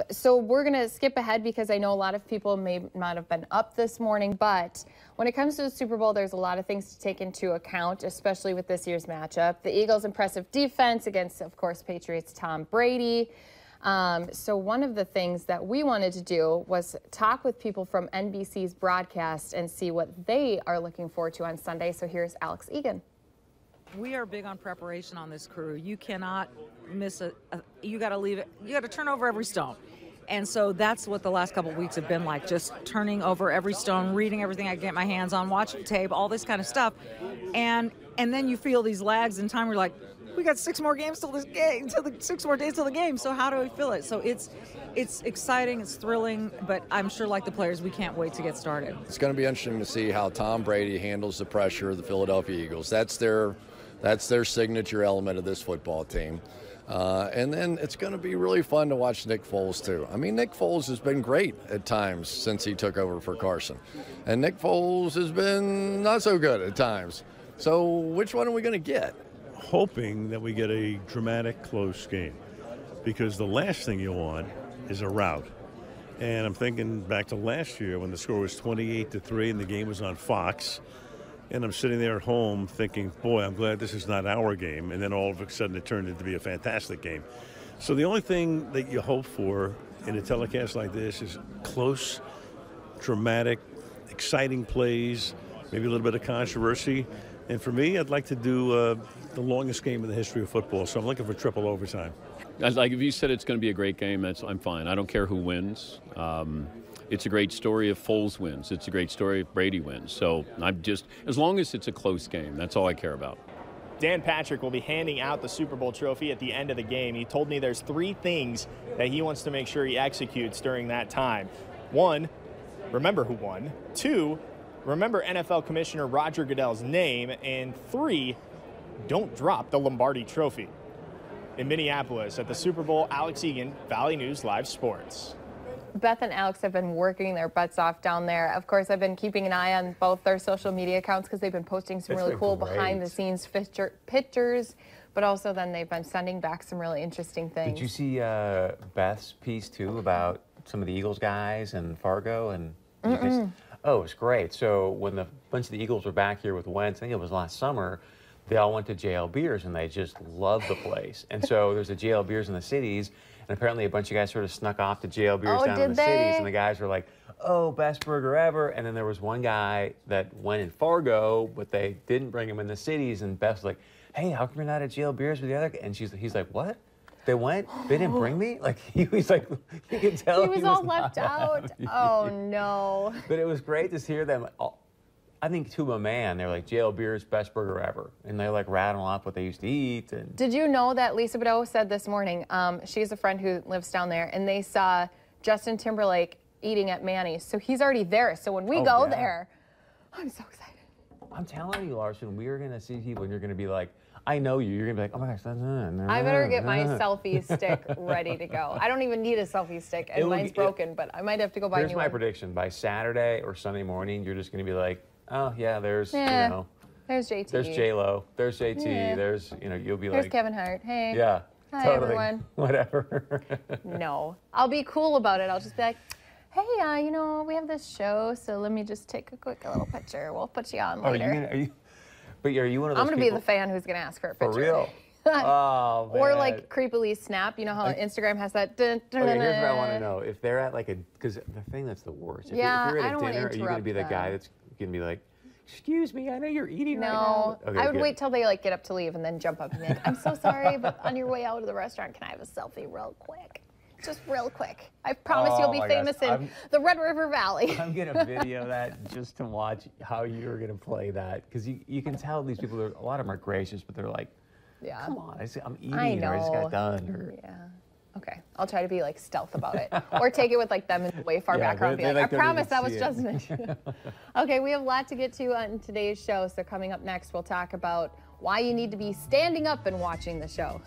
So we're going to skip ahead because I know a lot of people may not have been up this morning, but when it comes to the Super Bowl, there's a lot of things to take into account, especially with this year's matchup. The Eagles' impressive defense against, of course, Patriots' Tom Brady. So one of the things that we wanted to do was talk with people from NBC's broadcast and see what they are looking forward to on Sunday. So here's Alex Egan. We are big on preparation on this crew. You cannot miss you got to leave it. You got to turn over every stone. And so that's what the last couple of weeks have been like, just turning over every stone, reading everything I can get my hands on, watching tape, all this kind of stuff. And then you feel these lags in time. We're like, we got 6 more games till this game, 6 more days till the game. So how do we feel it? So it's exciting, it's thrilling, but I'm sure like the players, we can't wait to get started. It's going to be interesting to see how Tom Brady handles the pressure of the Philadelphia Eagles. That's their signature element of this football team. And then it's going to be really fun to watch Nick Foles, too. I mean, Nick Foles has been great at times since he took over for Carson. And Nick Foles has been not so good at times. So which one are we going to get? Hoping that we get a dramatic, close game. Because the last thing you want is a rout. And I'm thinking back to last year when the score was 28-3 and the game was on Fox. And I'm sitting there at home thinking, boy, I'm glad this is not our game. And then all of a sudden it turned into to be a fantastic game. So the only thing that you hope for in a telecast like this is close, dramatic, exciting plays, maybe a little bit of controversy. And for me, I'd like to do the longest game in the history of football. So I'm looking for triple overtime. Like if you said it's going to be a great game, I'm fine. I don't care who wins. It's a great story if Foles wins. It's a great story if Brady wins. So as long as it's a close game, that's all I care about. Dan Patrick will be handing out the Super Bowl trophy at the end of the game. He told me there's 3 things that he wants to make sure he executes during that time. 1, remember who won. 2, remember NFL Commissioner Roger Goodell's name. And 3, don't drop the Lombardi Trophy. In Minneapolis at the Super Bowl, Alex Egan, Valley News Live Sports. Beth and Alex have been working their butts off down there. Of course, I've been keeping an eye on both their social media accounts because they've been posting some really cool behind-the-scenes pictures, but also then they've been sending back some really interesting things. Did you see Beth's piece, too, about some of the Eagles guys and Fargo? And oh, it was great. So when the bunch of the Eagles were back here with Wentz, I think it was last summer, they all went to JL Beers, and they just loved the place. And so there's a JL Beers in the cities, and apparently a bunch of guys sort of snuck off to JL Beers down in the cities, and the guys were like, oh, best burger ever. And then there was one guy that went in Fargo, but they didn't bring him in the cities, and Beth's like, hey, how come you're not at JL Beers with the other guy? And he's like, what? They went? They didn't bring me? Like, he was like, you could tell he was all left out. Oh, no. But it was great to hear them. I think to a man, they're like, JL Beer's best burger ever. And they like rattle off what they used to eat. And did you know that Lisa Bedeau said this morning, she's a friend who lives down there, and they saw Justin Timberlake eating at Manny's. So he's already there. So when we go there, I'm so excited. I'm telling you, Larson, we are going to see people and you're going to be like, I know you. You're going to be like, oh my gosh. I better get my selfie stick ready to go. I don't even need a selfie stick, and mine's broken, but I might have to go buy a new one. Here's my prediction. By Saturday or Sunday morning, you're just going to be like, oh, yeah, there's, you know. There's JT. There's J-Lo. There's JT. Yeah. There's, you'll be there's like. Kevin Hart. Hey. Yeah. Hi, totally. everyone. Whatever. No. I'll be cool about it. I'll just be like, hey, we have this show, so let me just take a little picture. We'll put you on later. Are you one of those I'm going to be the fan who's going to ask for a picture. For real? Oh, man. Or like creepily snap. You know how Instagram has that. Okay, here's what I want to know. If they're at like because the thing that's the worst. If you're at a dinner, are you going to be the guy that's going to be like, excuse me, I know you're eating right now. No, I would wait till they like get up to leave and then jump up and be like, I'm so sorry, but on your way out of the restaurant, can I have a selfie real quick? Just real quick. I promise you'll be famous in the Red River Valley. I'm going to video that just to watch how you're going to play that. Because you can tell these people, a lot of them are gracious, but they're like, come on, I'm eating, or I just got done. Or, yeah. Okay, I'll try to be like stealth about it, or take it with like them in the way far background. Be like, I promise that was just me. Okay, we have a lot to get to on today's show. So coming up next, we'll talk about why you need to be standing up and watching the show.